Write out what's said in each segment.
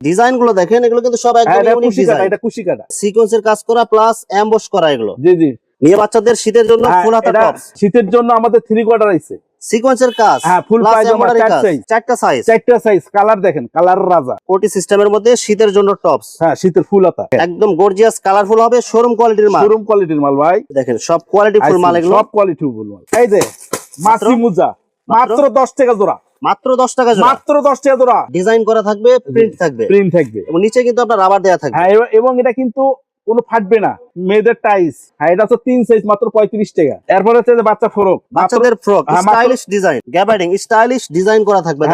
Design গুলো দেখেন, এগুলো কিন্তু সব একদম ইউনিক ডিজাইন। এটা কুশি কাটা, সিকোয়েন্সের কাজ করা প্লাস এমবস করা এগুলো। জি জি। মেয়ে বাচ্চাদের শীতের জন্য ফুল হাতা টপস। শীতের জন্য আমাদের 3 কোয়ার্টার আছে, সিকোয়েন্সের কাজ, হ্যাঁ ফুল পায়জামা, চারটা সাইজ, কালার দেখেন, কালার রাজা। কোটি সিস্টেমের মধ্যে শীতের জন্য টপস, হ্যাঁ শীতের ফুল হাতা একদম গর্জিয়াস কালারফুল হবে, শোরুম কোয়ালিটির মাল। শোরুম কোয়ালিটির মাল ভাই, দেখেন সব কোয়ালিটি ফুল মাল এগুলো, সব কোয়ালিটি ফুল মাল। এই যে মাছি মুজা মাত্র 10 টাকা জোড়া, মাত্র 10 টাকা জোড়া, মাত্র 10 টাকা জোড়া। ডিজাইন করা থাকবে, প্রিন্ট থাকবে, এবং নিচে কিন্তু আপনার রাবার দেয়া থাকবে। হ্যাঁ এবং এটা কিন্তু কোনো ফাটবে না, মেয়েদের টাইস। হ্যাঁ এটা হচ্ছে 3 সাইজ, মাত্র 35 টাকা। এরপর হচ্ছে যে বাচ্চা ফ্রক, বাচ্চাদের frock stylish design, gabardine stylish design করা থাকবে।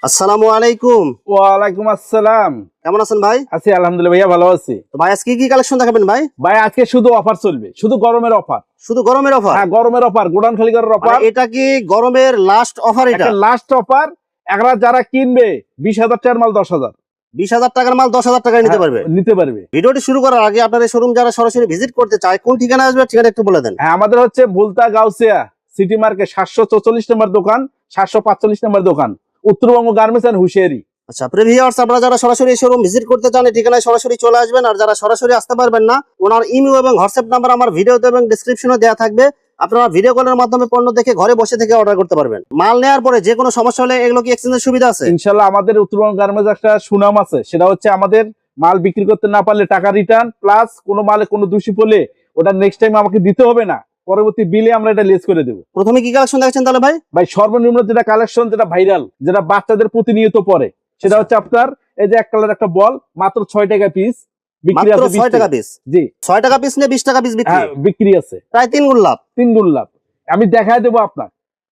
আসসালামু আলাইকুম। ওয়ালাইকুম আসসালাম। কেমন আছেন ভাই? আছি আলহামদুলিল্লাহ ভাইয়া, ভালো আছি। তো ভাই আজকে কি কালেকশন দেখাবেন ভাই? ভাই আজকে শুধু অফার চলবে, শুধু গরমের অফার, শুধু গরমের অফার। হ্যাঁ গরমের অফার, গোডাউন খালি করার অফার। এটা কি গরমের লাস্ট অফার? এটা লাস্ট অফার। একরা যারা কিনবে 20,000 টাকার মাল 10,000, 20,000 টাকার মাল 10,000 টাকায় নিতে পারবে, নিতে পারবে। ভিডিওটি শুরু করার আগে আপনার এই শোরুম যারা সরাসরি ভিজিট করতে চায় কোন ঠিকানা আসবে ঠিকানা একটু বলে দেন। হ্যাঁ আমাদের হচ্ছে ভুলতা গাউসিয়া সিটি মার্কেট 744 নম্বর দোকান, 745 নম্বর দোকান, উত্তরবঙ্গ গার্মেন্টস এন্ড হুশিয়ারি। আচ্ছা প্রিভিউয়ার্স, আপনারা যারা সরাসরি শোরুম ভিজিট করতে চান এই ঠিকানায় সরাসরি চলে আসবেন। আর যারা সরাসরি আসতে পারবেন না, ওনার ইমেল এবং হোয়াটসঅ্যাপ নাম্বার আমার ভিডিওতে এবং ডেসক্রিপশনে দেওয়া থাকবে। আপনারা ভিডিও কলের মাধ্যমে পণ্য দেখে ঘরে বসে থেকে অর্ডার করতে পারবেন। মাল নেওয়ার পরে যে কোনো সমস্যা হলে এগুলো কি এক্সচেঞ্জের সুবিধা আছে? ইনশাআল্লাহ আমাদের উত্তরবঙ্গ গার্মেন্টস একটা সুনাম আছে, সেটা হচ্ছে আমাদের মাল বিক্রি করতে না পারলে টাকা রিটার্ন, প্লাস কোনো মালে কোনো দোষী পড়লে ওটা নেক্সট টাইম আমাকে দিতে হবে না, পরবর্তী বিলে আমরা এটা লেস করে দেবো। প্রথমে কি কালেকশন দেখছেন তাহলে ভাই? ভাই সর্বনিম্ন যেটা কালেকশন, যেটা ভাইরাল, যেটা বাচ্চাদের প্রতিনিয়ত পরে, সেটা হচ্ছে আপনার এই যে এক কালার একটা বল, মাত্র 6 টাকা পিস বিক্রি আছে। 6 টাকা পিস? জি 6 টাকা পিস নিয়ে 20 টাকা পিস বিক্রি আছে, প্রায় 3 গুণ লাভ। 3 গুণ লাভ। আমি দেখায় দেবো আপনার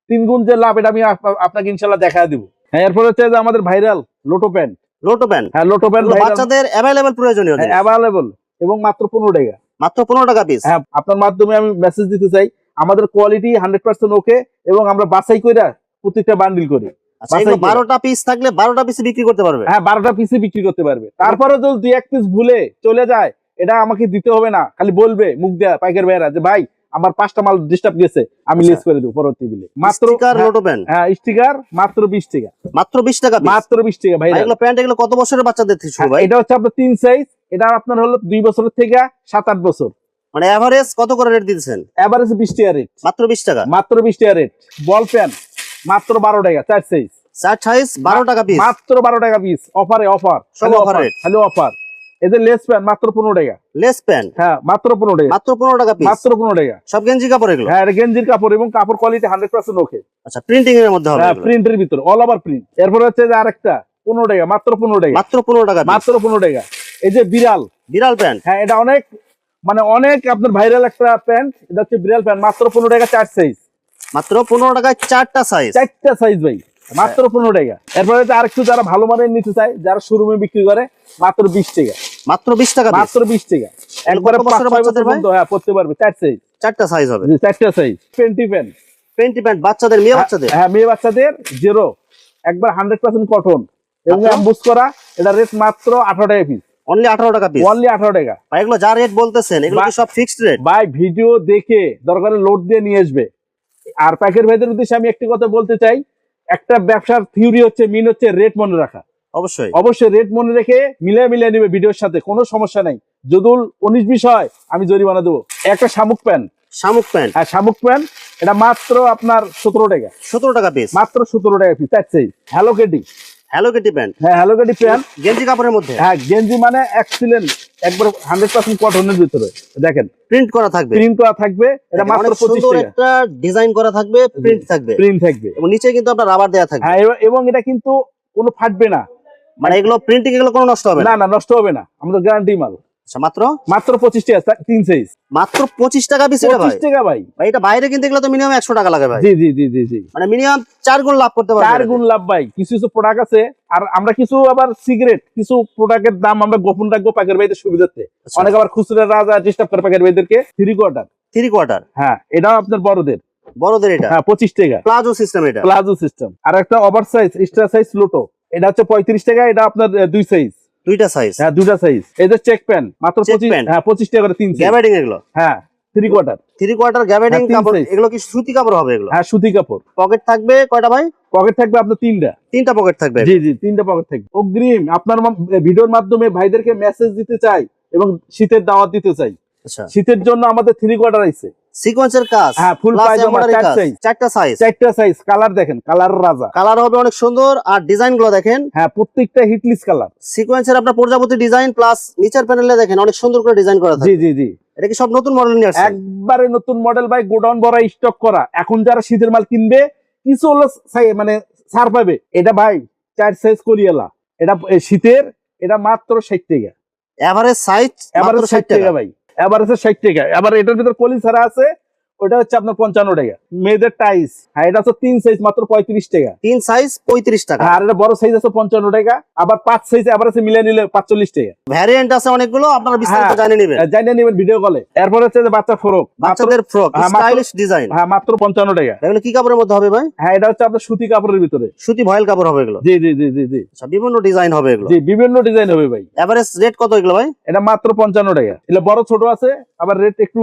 3 গুণ যে লাভ, এটা আমি আপনাকে ইনশাআল্লাহ দেখায় দেবো। হ্যাঁ এরপর হচ্ছে যে আমাদের viral lotto pant. Lotto pant, হ্যাঁ লোটো প্যান্ট বাচ্চাদের अवेलेबल প্রয়োজনীয়, अवेलेबल এবং মাত্র 15 টাকা, মাত্র 15 টাকা পিস। হ্যাঁ আপনার মাধ্যমে আমি মেসেজ দিতে চাই, আমাদের কোয়ালিটি 100% ওকে, এবং আমরা বাছাই কইরা প্রত্যেকটা বান্ডিল করি। আচ্ছা এগুলো 12টা পিস থাকলে 12টা পিস বিক্রি করতে পারবে? হ্যাঁ 12টা পিস বিক্রি করতে পারবে। তারপরে যদি 2-1 পিস ভুলে চলে যায়, এটা আমাকে দিতে হবে না, খালি বলবে মুখ দেয়া পাইকার ভাইরা যে ভাই আমার 5টা মাল ডিস্টার্ব গেছে, আমি লেস করে দেব পরবর্তী বিলে। মাত্র স্টিকার লোটো প্যান্ট, হ্যাঁ স্টিকার মাত্র 20 টাকা, মাত্র 20 টাকা পিস, মাত্র 20 টাকা ভাই। এগুলো প্যান্ট এগুলো কত বছরের বাচ্চাদের থেকে শুরু ভাই? এটা হচ্ছে আপনার 3 সাইজ, এটা আপনার হলো 2 বছরের থেকে 7-8 বছর। মানে এভারেজ কত করে রেট দিতেছেন? এভারেজ 20 টাকা রেট, মাত্র 20 টাকা, মাত্র 20 টাকা রেট। বল প্যান্ট মাত্র 12 টাকা, 4 সাইজ, 4 সাইজ 12 টাকা পিস, মাত্র 12 টাকা পিস। অফারে অফার, সব অফার রেট, খালি অফার। এই যে লেস প্যান্ট মাত্র 15 টাকা, লেস প্যান্ট হ্যাঁ মাত্র 15 টাকা, মাত্র 15 টাকা পিস, মাত্র 15 টাকা। সব গেঞ্জি কাপড় এগুলো? হ্যাঁ এটা গেঞ্জির কাপড়, এবং কাপড় কোয়ালিটি 100% ওকে। আচ্ছা প্রিন্টিং এর মধ্যে হবে? হ্যাঁ প্রিন্টের ভিতর, অল ওভার প্রিন্ট। এরপর হচ্ছে যে আরেকটা 15 টাকা, মাত্র 15 টাকা, মাত্র 15 টাকা, মাত্র 15 টাকা। এই যে বিড়াল, বিড়াল প্যান্ট, হ্যাঁ এটা অনেক মানে অনেক আপনার ভাইরাল একটা প্যান্ট, এটা হচ্ছে বিড়াল প্যান্ট, মাত্র 15 টাকা, 4 সাইজ, মাত্র 15 টাকায় 4টা সাইজ, 4টা সাইজ ভাই, মাত্র 15 টাকা। এরপরে আরেকটু যারা ভালো মানের নিতে চায়, যারা শোরুমে বিক্রি করে, মাত্র 20 টাকা, মাত্র 20 টাকা, মাত্র 20 টাকা। একবারে 5 বছর পর্যন্ত হ্যাঁ পড়তে পারবে, 4 সাইজ, 4টা সাইজ হবে, 4টা size. Panty pant, panty pant বাচ্চাদের, মেয়ে বাচ্চাদের? হ্যাঁ মেয়ে বাচ্চাদের জেরো, একবার 100% কটন এবং এমবুস করা। এটা রেট মাত্র 18 টাকা পিস, অনলি 18 টাকা পিস, অনলি 18 টাকা। ভাই এগুলো যা রেট বলতেছেন এগুলো কি সব ফিক্সড রেট? ভাই ভিডিও দেখে দরকারে লোড দিয়ে নিয়ে আসবে। আর প্যাকেট ভাইদের উদ্দেশ্যে আমি একটি কথা বলতে চাই, একটা ব্যবসার থিওরি হচ্ছে, মিন হচ্ছে রেট মনে রাখা। অবশ্যই অবশ্যই রেট মনে রেখে মিলিয়ে নিবে ভিডিওর সাথে, কোনো সমস্যা নাই। যদি 19-20 হয় আমি জরিমানা দেবো। একটা শামুক প্যান্ট, শামুক প্যান্ট, হ্যাঁ শামুক প্যান্ট, এটা মাত্র আপনার 17 টাকা, 17 টাকা পিস, মাত্র 17 টাকা piece, 4 size. Hello Kitty, hello Kitty pant, হ্যাঁ হ্যালো কেটি প্যান্ট, গেঞ্জি কাপড়ের মধ্যে, হ্যাঁ গেঞ্জি মানে এক্সিলেন্ট, একবার 100% কটনের ভিতরে, দেখেন প্রিন্ট করা থাকবে, প্রিন্ট করা থাকবে। এটা মাত্র 25 টাকা, একটা ডিজাইন করা থাকবে, প্রিন্ট থাকবে, প্রিন্ট থাকবে, এবং নিচে কিন্তু আপনার রাবার দেয়া থাকবে। হ্যাঁ এবং এটা কিন্তু কোনো ফাটবে না, মানে এগুলো প্রিন্টিং এগুলো কোনো নষ্ট হবে না, না নষ্ট হবে না, আমাদের গ্যারান্টি মাল। আচ্ছা মাত্র 25 টাকা, 3 সাইজ, মাত্র 25 টাকা পিস। এটা ভাই 25 টাকা ভাই, এটা বাইরে কিনতে গেলে তো মিনিমাম 100 টাকা লাগে ভাই। জি জি জি জি জি, মানে মিনিমাম 4 গুণ লাভ করতে পারবে, 4 গুণ লাভ ভাই। কিছু কিছু প্রোডাক্ট আছে, আর আমরা কিছু আবার সিগারেট, কিছু প্রোডাক্টের দাম আমরা গোপন রাখবো প্যাকেট ভাইদের সুবিধাতে। অনেক আবার খুচরা রাজা ডিস্টার্ব করে প্যাকেট ভাইদেরকে। 3 কোয়ার্টার, হ্যাঁ এটাও আপনার বড়দের, এটা হ্যাঁ 25 টাকা, প্লাজো সিস্টেম, এটা প্লাজো সিস্টেম। আর একটা over size extra size lotto, এটা হচ্ছে 35 টাকা, এটা আপনার 2 সাইজ, দুইটা সাইজ, হ্যাঁ দুটা সাইজ। এই যে চেক প্যান্ট মাত্র 25, হ্যাঁ 25 টাকা করে 3 সাইজ। গ্যাবার্ডিং এগুলো, হ্যাঁ 3 কোয়ার্টার গ্যাবার্ডিং কাপড়, এগুলো কি সুতি কাপড় হবে? এগুলো হ্যাঁ সুতি কাপড়। পকেট থাকবে কয়টা ভাই? পকেট থাকবে আপনার তিনটা পকেট থাকবে। জি জি, তিনটা পকেট থাকবে। অগ্রিম আপনার ভিডিওর মাধ্যমে ভাইদেরকে মেসেজ দিতে চাই এবং শীতের দাওয়াত দিতে চাই। আচ্ছা, শীতের জন্য আমাদের 3 কোয়ার্টার আছে, সিকোয়েন্সের কাজ, হ্যাঁ ফুল পায়জামা, চারটা সাইজ, কালার দেখেন, কালার রাজা, কালার হবে অনেক সুন্দর। আর ডিজাইন গুলো দেখেন, হ্যাঁ প্রত্যেকটা হিটলিস্ট কালার। সিকোয়েন্সের আপনার প্রজাপতি ডিজাইন প্লাস নিচের প্যানেলে দেখেন অনেক সুন্দর করে ডিজাইন করা জি থাকে। জি জি, এটা কি সব নতুন মডেল নিয়ে আসছে? একবারে নতুন মডেল ভাই, গোডাউন ভরা স্টক করা। এখন যারা শীতের মাল কিনবে কিছু হলো মানে ছাড় পাবে। এটা ভাই 4 সাইজ কলিয়ালা, এটা শীতের, এটা মাত্র 60 টাকা এভারেজ সাইজ, এবারে 60 টাকা ভাই, এবারে 60 টাকা। এবার এটার ভিতর কলি ছাড়া আছে, ওটা হচ্ছে আপনার 55 টাকা। মেয়েদের টাইস, হ্যাঁ এটা হচ্ছে 3 সাইজ মাত্র 35 টাকা। 3 সাইজ 35 টাকা। আর এটা বড় সাইজ আছে 55 টাকা। আবার 5 সাইজ এভারেজে মিলিয়ে নিলে 45 টাকা। ভ্যারিয়েন্ট আছে অনেকগুলো, আপনারা বিস্তারিত জানিয়ে নেবেন, জানিয়ে নেবেন ভিডিও কলে। এরপর হচ্ছে যে বাচ্চা ফ্রক, বাচ্চাদের ফ্রক স্টাইলিশ ডিজাইন, হ্যাঁ মাত্র 55 টাকা। এগুলো কি কাপড়ের মধ্যে হবে ভাই? হ্যাঁ এটা হচ্ছে আপনার সুতি কাপড়ের ভিতরে, সুতি ভয়েল কাপড় হবে এগুলো। জি জি জি জি জি, আচ্ছা, বিভিন্ন ডিজাইন হবে এগুলো। জি বিভিন্ন ডিজাইন হবে ভাই। এভারেজ রেট কত এগুলো ভাই? এটা মাত্র 55 টাকা। এটা বড় ছোট আছে, আবার রেট একটু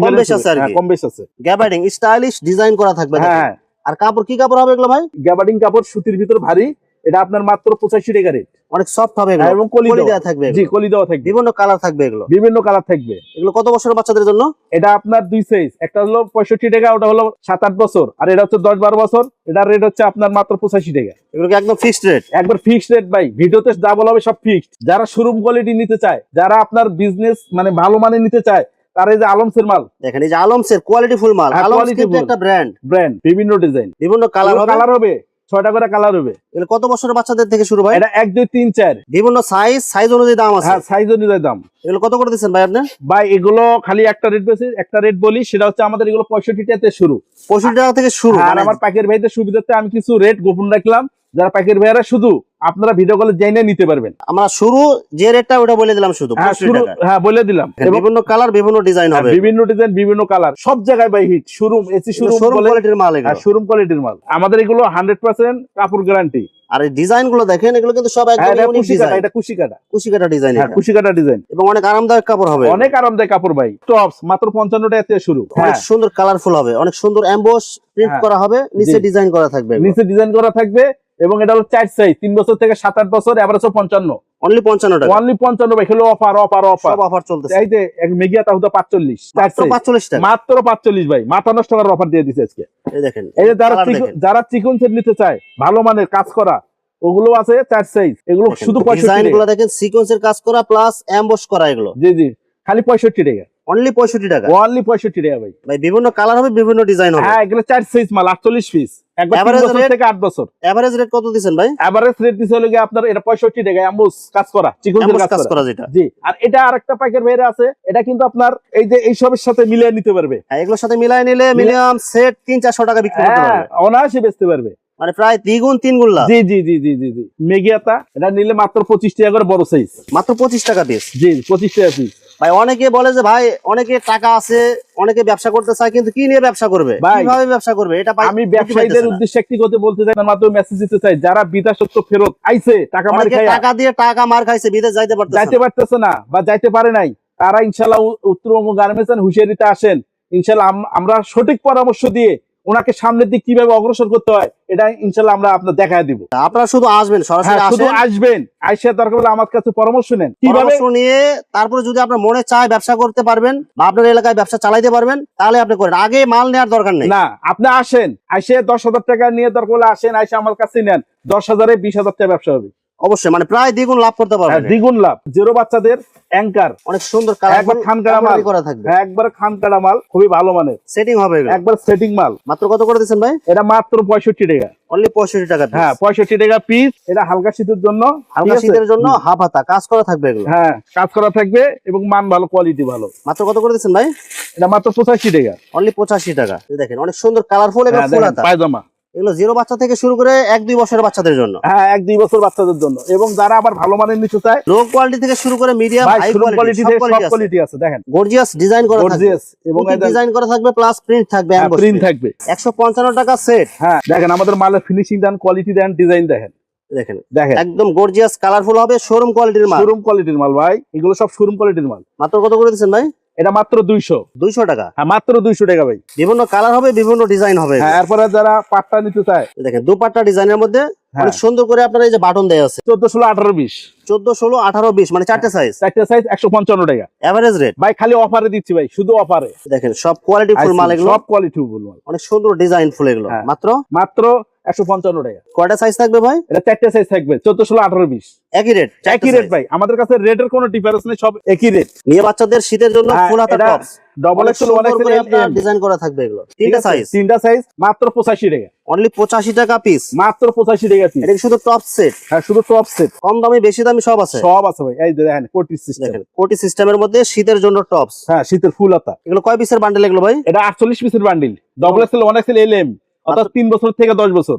কম বেশি আছে আর কি। কম বেশি আছে। গ্যাবার্ডিং স্টাইলিশ ডিজাইন করা থাকবে। হ্যাঁ, আর কাপড় কি কাপড় হবে এগুলো ভাই? গ্যাবার্ডিং কাপড়, সুতির ভিতর ভারী। এটা আপনার মাত্র 85 টাকা রেট। অনেক সফট হবে এগুলো, এবং কলি দেওয়া থাকবে। জি কলি দেওয়া থাকবে, বিভিন্ন কালার থাকবে এগুলো, বিভিন্ন কালার থাকবে। এগুলো কত বছরের বাচ্চাদের জন্য? এটা আপনার 2 সাইজ, একটা হলো 65 টাকা, ওটা হলো 7-8 বছর, আর এটা হচ্ছে 10-12 বছর। এটার রেট হচ্ছে আপনার মাত্র 85 টাকা। এগুলো কি একদম ফিক্সড রেট? একবার ফিক্সড রেট ভাই, ভিডিওতে যা বলা হবে সব ফিক্সড। যারা শোরুম কোয়ালিটি নিতে চায়, যারা আপনার বিজনেস মানে ভালো মানে নিতে চায়, তার এই যে আলমসের মাল দেখেন, এই যে আলমসের কোয়ালিটি ফুল মাল। আলমস কিন্তু একটা ব্র্যান্ড, বিভিন্ন ডিজাইন, বিভিন্ন কালার হবে, 6টা করে কালার হবে। এগুলো কত বছরের বাচ্চাদের থেকে শুরু ভাই? এটা 1 2 3 4 বিভিন্ন সাইজ অনুযায়ী দাম আছে। হ্যাঁ সাইজ অনুযায়ী দাম। এগুলো কত করে দিচ্ছেন ভাই আপনি? ভাই এগুলো খালি একটা রেট বেশি, একটা রেট বলি, সেটা হচ্ছে আমাদের এগুলো 65 টাকাতে শুরু, 65 টাকা থেকে শুরু। আর আমার পাইকারি ভাইদের সুবিধাতে আমি কিছু রেট গোপন রাখলাম, যারা পাইকারি ভাইরা শুধু আপনারা ভিডিও কলে জেনে নিতে পারবেন। আমরা শুরু যে রেটটা ওটা বলে দিলাম, শুধু 65 টাকা। হ্যাঁ বলে দিলাম। বিভিন্ন কালার, বিভিন্ন ডিজাইন হবে, বিভিন্ন ডিজাইন, বিভিন্ন কালার, সব জায়গায় ভাই হিট। শোরুম এসি শোরুম কোয়ালিটির মাল এগুলো, শোরুম কোয়ালিটির মাল। আমাদের এগুলো 100% কাপড় গ্যারান্টি। আর এই ডিজাইন গুলো দেখেন, এগুলো কিন্তু সব একদম ইউনিক ডিজাইন। এটা কুশি কাটা ডিজাইন, হ্যাঁ কুশি কাটা ডিজাইন, এবং অনেক আরামদায়ক কাপড় হবে, অনেক আরামদায়ক কাপড় ভাই। টপস মাত্র 55 টাকা থেকে শুরু। অনেক সুন্দর কালারফুল হবে, অনেক সুন্দর এমবোস প্রিন্ট করা হবে, নিচে ডিজাইন করা থাকবে, নিচে ডিজাইন করা থাকবে। এবং এটা হলো 4 সাইজ, 3 বছর থেকে 7-8 বছর, এভারেজ 55, অনলি 55 টাকা, অনলি 55 ভাই। খেলো অফার সব অফার চলতেছে। এই যে এক মেগিয়া তাহুদা 45, মাত্র 45 টাকা, মাত্র 45 ভাই। মাথা নষ্ট করার অফার দিয়ে দিয়েছে আজকে। এই দেখেন, এই যে যারা চিকন সেট নিতে চায়, ভালো মানের কাজ করা, ওগুলো আছে 4 সাইজ। এগুলো শুধু 65 ডিজাইন গুলো দেখেন, সিকোয়েন্সের কাজ করা প্লাস এমবোস করা, এগুলো জি জি খালি 65 টাকা, অনলি 65 টাকা, অনলি 65 টাকা ভাই। ভাই বিভিন্ন কালার হবে, বিভিন্ন ডিজাইন হবে। হ্যাঁ এগুলো 4 সাইজ মাল, 48 পিস, একবার 3 বছর থেকে 8 বছর। এভারেজ রেট কত দিবেন ভাই? এভারেজ রেট দিছে হলো আপনার এটা 65 টাকা, এমবোস কাজ করা, চিকনের কাজ করা যেটা। জি। আর এটা আরেকটা পাইকার ভাইরা আছে, এটা কিন্তু আপনার এই যে এই সবের সাথে মিলিয়ে নিতে পারবে। হ্যাঁ, এগুলোর সাথে মিলাই নিলে মিনিমাম সেট 300-400 টাকা বিক্রি করতে পারবে, অনায়াসে বেচতে পারবে, মানে প্রায় 2 গুণ 3 গুণ লাভ। জি জি জি জি জি জি। মেগিয়াটা এটা নিলে মাত্র 25 টাকা করে, বড় সাইজ মাত্র 25 টাকা পিস। জি 25 টাকা পিস। ভাই অনেকে বলে যে ভাই অনেকে টাকা আছে, অনেকে ব্যবসা করতে চায়, কিন্তু কি নিয়ে ব্যবসা করবে, কিভাবে ব্যবসা করবে, এটা আমি ব্যবসায়ীদের উদ্দেশ্যে একটি কথা বলতে চাই, তার মাধ্যমে মেসেজ দিতে চাই। যারা বিদেশত্ব ফেরত আইছে, টাকা মার খাইছে, বিদেশ যাইতে পারতেছে না বা যাইতে পারে নাই, তারা ইনশাআল্লাহ উত্তরবঙ্গ গার্মেন্টস এন্ড হুঁশিয়ারিতে আসেন। ইনশাআল্লাহ আমরা সঠিক পরামর্শ দিয়ে ওনাকে সামনের দিক কিভাবে অগ্রসর করতে হয়, এটা ইনশাআল্লাহ আমরা আপনাদের দেখায় দিব। আপনারা শুধু আসবেন, সরাসরি শুধু আসবেন, আইসা দরকার হলে আমার কাছে পরামর্শ নেন, কিভাবে নিয়ে তারপরে যদি আপনার মনে চায় ব্যবসা করতে পারবেন বা আপনার এলাকায় ব্যবসা চালাইতে পারবেন, তাহলে আপনি করেন। আগে মাল নেওয়ার দরকার নেই, না আপনি আসেন, আইসে 10,000 টাকা নিয়ে দরকার হলে আসেন, আইসা আমার কাছে নেন, 10,000-এ 20,000 টাকা ব্যবসা হবে অবশ্যই, মানে প্রায় দ্বিগুণ লাভ করতে পারবেন। দ্বিগুণ লাভ। জিরো বাচ্চাদের অ্যাঙ্কার, অনেক সুন্দর কালার, একবার খানকাটা মাল করা থাকবে, একবার খানকাটা মাল, খুবই ভালো মানের সেটিং হবে, একবার সেটিং মাল। মাত্র কত করে দিচ্ছেন ভাই? এটা মাত্র 65 টাকা, অনলি 65 টাকা। হ্যাঁ 65 টাকা পিস। এটা হালকা শীতের জন্য, হাফ হাতা কাজ করা থাকবে এগুলো, হ্যাঁ কাজ করা থাকবে এবং মান ভালো, কোয়ালিটি ভালো। মাত্র কত করে দিচ্ছেন ভাই? এটা মাত্র 85 টাকা, অনলি 85 টাকা। দেখেন অনেক সুন্দর কালারফুল এবং ফুল হাতা পায়জামা। এগুলো 0 বাচ্চা থেকে শুরু করে 1-2 বছরের বাচ্চাদের জন্য, হ্যাঁ 1-2 বছর বাচ্চাদের জন্য। এবং যারা আবার ভালো মানের নিতে চায়, লো কোয়ালিটি থেকে শুরু করে মিডিয়াম হাই কোয়ালিটি, সব কোয়ালিটি আছে। দেখেন গর্জিয়াস ডিজাইন করা থাকবে, এবং ডিজাইন করা থাকবে প্লাস প্রিন্ট থাকবে, প্রিন্ট থাকবে। 155 টাকা সেট। হ্যাঁ দেখেন আমাদের মালের ফিনিশিং দেন, কোয়ালিটি দেন, ডিজাইন দেখেন, দেখেন একদম গর্জিয়াস কালারফুল হবে, শোরুম কোয়ালিটির মাল, শোরুম কোয়ালিটির মাল ভাই। এগুলো সব শোরুম কোয়ালিটির মাল। মাত্র কত করে দিচ্ছেন ভাই? এটা মাত্র 200 টাকা। হ্যাঁ মাত্র 200 টাকা ভাই। বিভিন্ন কালার হবে, বিভিন্ন ডিজাইন হবে। হ্যাঁ এরপরে যারা পাট্টা নিতে চায় দেখেন দুপাট্টা ডিজাইনের মধ্যে অনেক সুন্দর করে আপনার এই যে বাটন দেয়া আছে। 14, 16, 18, 20 14, 16, 18, 20 মানে চারটে সাইজ। 4টা সাইজ 155 টাকা এভারেজ রেট ভাই। খালি অফারে দিচ্ছি ভাই, শুধু অফারে। দেখেন সব কোয়ালিটি ফুল মাল এগুলো, সব কোয়ালিটি ফুল মাল, অনেক সুন্দর ডিজাইন ফুল এগুলো। মাত্র 155 টাকা। কয়টা সাইজ থাকবে ভাই? এটা 4টা সাইজ থাকবে, 14, 16, 18, 20 একই রেট। একই রেট ভাই, আমাদের কাছে রেটের কোনো ডিফারেন্স নেই, সব একই রেট। মেয়ে বাচ্চাদের শীতের জন্য ফুল হাতা tops double XL, 1 XL design করা থাকবে এগুলো। তিনটা সাইজ মাত্র 85 টাকা। অনলি 85 টাকা পিস, মাত্র 85 টাকা পিস। এটা শুধু টপ সেট? হ্যাঁ শুধু টপ সেট, কম দামি বেশি দামি সব আছে, সব আছে ভাই। এই দেখেন কোটি সিস্টেম, দেখেন কোটি সিস্টেমের মধ্যে শীতের জন্য টপস। হ্যাঁ শীতের ফুল হাতা। এগুলো কয় পিসের বান্ডেল এগুলো ভাই? এটা 48 পিসের বান্ডিল, ডবল এক্সেল, 1 এক্সেল, এলএম, অর্থাৎ 3 বছর থেকে 10 বছর।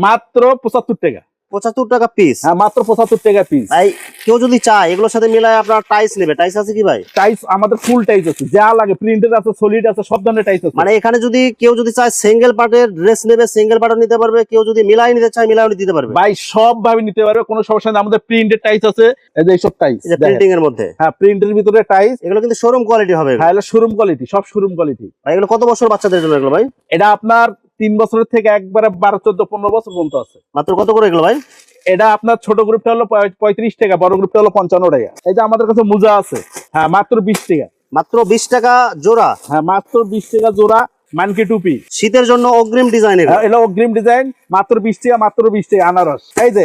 মাত্র 75 টাকা। 75 টাকা পিস। হ্যাঁ মাত্র 75 টাকা পিস। ভাই কেউ যদি চায় এগুলোর সাথে মিলায় আপনার টাইস নেবে, টাইস আছে কি ভাই? টাইস আমাদের ফুল টাইস আছে, যা লাগে প্রিন্টেড আছে, সলিড আছে, সব ধরনের টাইস আছে। মানে এখানে যদি কেউ যদি চায় সিঙ্গেল পার্টের ড্রেস নেবে, সিঙ্গেল পার্টও নিতে পারবে, কেউ যদি মিলাই নিতে চায় মিলাইও দিতে পারবে ভাই, সব ভাবে নিতে পারবে, কোনো সমস্যা নেই। আমাদের প্রিন্টেড টাইস আছে, এই যে এইসব টাইস, এই যে প্রিন্টিং এর মধ্যে। হ্যাঁ প্রিন্টের ভিতরে টাইস, এগুলো কিন্তু শোরুম কোয়ালিটি হবে। হ্যাঁ এগুলো শোরুম কোয়ালিটি, সব শোরুম কোয়ালিটি। ভাই এগুলো কত বছর বাচ্চাদের জন্য এগুলো ভাই? এটা আপনার 3 বছরের থেকে একবারে 12, 14, 15 বছর পর্যন্ত আছে। মাত্র কত করে এগুলো ভাই? এটা আপনার ছোট গ্রুপটা হলো 35 টাকা, বড় গ্রুপটা হলো 55 টাকা। এই যে আমাদের কাছে মোজা আছে, হ্যাঁ মাত্র 20 টাকা। মাত্র 20 টাকা জোড়া? হ্যাঁ মাত্র 20 টাকা জোড়া। মানকি টুপি শীতের জন্য অগ্রিম ডিজাইন, এটা অগ্রিম ডিজাইন, মাত্র 20 টাকা, মাত্র 20 টাকা। আনারস, এই যে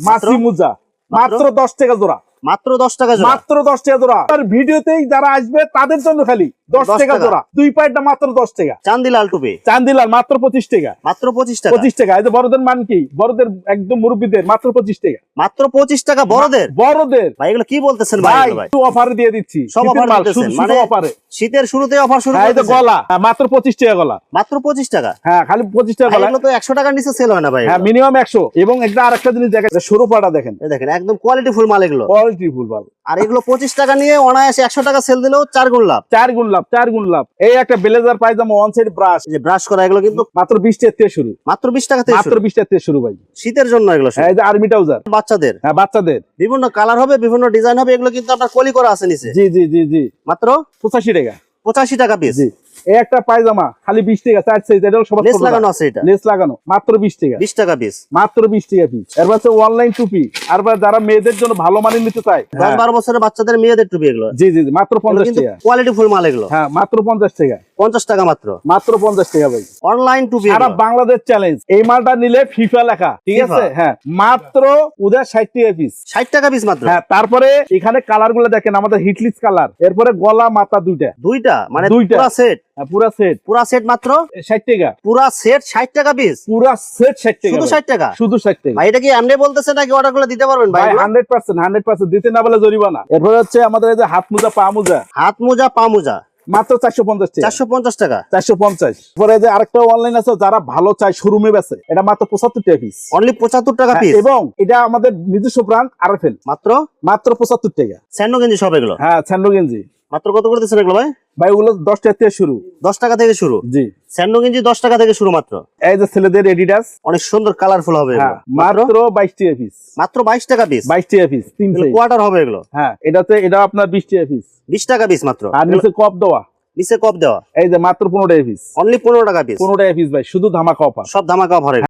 মাছি মোজা, মাত্র 10 টাকা জোড়া। মাত্র 10 টাকা জোড়া? মাত্র 10 টাকা জোড়া। আর ভিডিওতেই যারা আসবে তাদের জন্য খালি 10 টাকা জোড়া। দুই পায়েরটা মাত্র 10 টাকা। চান্দিলাল টুপি, চান্দিলাল মাত্র 25 টাকা। মাত্র 25 টাকা। 25 টাকা। এই যে বড়দের মানকি, বড়দের একদম মুরব্বীদের মাত্র 25 টাকা। মাত্র 25 টাকা বড়দের? বড়দের ভাই এগুলো কি বলতেছেন ভাই? ভাই অফারে দিয়ে দিচ্ছি, সব অফার দিতেছেন মানে অফারে। শীতের শুরুতে অফার শুরু হ্যাঁ, এই যে করতেছেন। গলা, মাত্র 25 টাকা গলা। মাত্র 25 টাকা? হ্যাঁ খালি 25 টাকা গলা। এগুলো তো 100 টাকার নিচে সেল হয় না ভাই। হ্যাঁ মিনিমাম 100। এবং একটা আরেকটা জিনিস দেখেন, সরুপাটা দেখেন, এই দেখেন একদম কোয়ালিটি ফুল মাল এগুলো, কোয়ালিটি ফুল মাল। আর এগুলো 25 টাকা নিয়ে অনায়াসে 100 টাকা সেল দিলেও 4 গুণ লাভ। 4 গুণ লাভ, 4 গুণ লাভ। এই একটা ব্লেজার পায়জামা, ওয়ান সাইড ব্রাশ, এই যে ব্রাশ করা, এগুলো কিন্তু মাত্র 20 টাকা থেকে শুরু। মাত্র 20 টাকা থেকে মাত্র শুরু? 20 টাকা থেকে শুরু ভাই, শীতের জন্য এগুলো শুধু। এই যে আর্মি ট্রাউজার বাচ্চাদের? হ্যাঁ বাচ্চাদের বিভিন্ন কালার হবে, বিভিন্ন ডিজাইন হবে, এগুলো কিন্তু আপনার কলি করা আছে নিচে। জি জি জি জি। মাত্র 85 টাকা। 85 টাকা পিস? জি। এই একটা পায়জামা খালি 20 টাকা, 4 সাইজ, এটা সবার লেস লাগানো আছে, এটা লেস লাগানো, মাত্র 20 টাকা। 20 টাকা পিস? মাত্র 20 টাকা পিস। এরপর হচ্ছে অনলাইন টুপি, আর যারা মেয়েদের জন্য ভালো মানের নিতে চায়, 10-12 বছরের বাচ্চাদের মেয়েদের টুপি এগুলো। জি জি জি, মাত্র 50 কিন্তু টাকা। কোয়ালিটি ফুল মাল এগুলো। হ্যাঁ মাত্র 50 টাকা। 50 টাকা মাত্র? মাত্র 50 টাকা ভাই। অনলাইন টুপি সারা বাংলাদেশ চ্যালেঞ্জ। এই মালটা নিলে ফিফা লেখা, ঠিক FIFA? আছে? হ্যাঁ মাত্র ওদের 60 টাকা পিস। 60 টাকা পিস মাত্র? হ্যাঁ তারপরে এখানে কালার গুলো দেখেন, আমাদের হিটলিস কালার, এরপরে গলা মাথা দুইটা মানে দুইটা। পুরা সেট? পুরা সেট, পুরা সেট মাত্র 60 টাকা। পুরা সেট 60 টাকা পিস? পুরা সেট 60 টাকা। শুধু 60 টাকা? শুধু 60 টাকা। ভাই এটা কি এমনি বলতেছেন নাকি অর্ডার করলে দিতে পারবেন ভাই? ভাই 100% দিতে না বলে জরিমানা। এরপর হচ্ছে আমাদের এই যে হাত মোজা, পা মোজা, হাত মোজা পা মোজা মাত্র 450 টাকা। 450 টাকা? 450। পরে যে আরেকটা অনলাইন আছে, যারা ভালো চায় শোরুমে বেচে, এটা মাত্র 75 টাকা পিস। অনলি 75 টাকা পিস? এবং এটা আমাদের নিজস্ব ব্র্যান্ড আরএফএল, মাত্র 75 টাকা। স্যান্ডো গেঞ্জি সব এগুলো? হ্যাঁ স্যান্ডো গেঞ্জি মাত্র কত করে দিচ্ছেন এগুলো ভাই? ভাই ওগুলো 10 টাকা থেকে শুরু। 10 টাকা থেকে শুরু? জি। স্যান্ডো গেঞ্জি 10 টাকা থেকে শুরু মাত্র? এই যে ছেলেদের এডিডাস, অনেক সুন্দর কালারফুল হবে এগুলো। মাত্র 22 টাকা পিস। মাত্র 22 টাকা পিস? 22 টাকা পিস, 3 সাইজ কোয়ার্টার হবে এগুলো? হ্যাঁ এটা আপনার 20 টাকা পিস। 20 টাকা পিস মাত্র? আর নিচে কপ দেওয়া, নিচে কপ দেওয়া? এই যে মাত্র 15 টাকা পিস। অনলি 15 টাকা পিস? 15 টাকা পিস ভাই, শুধু ধামাকা অফার, সব ধামাকা অফার।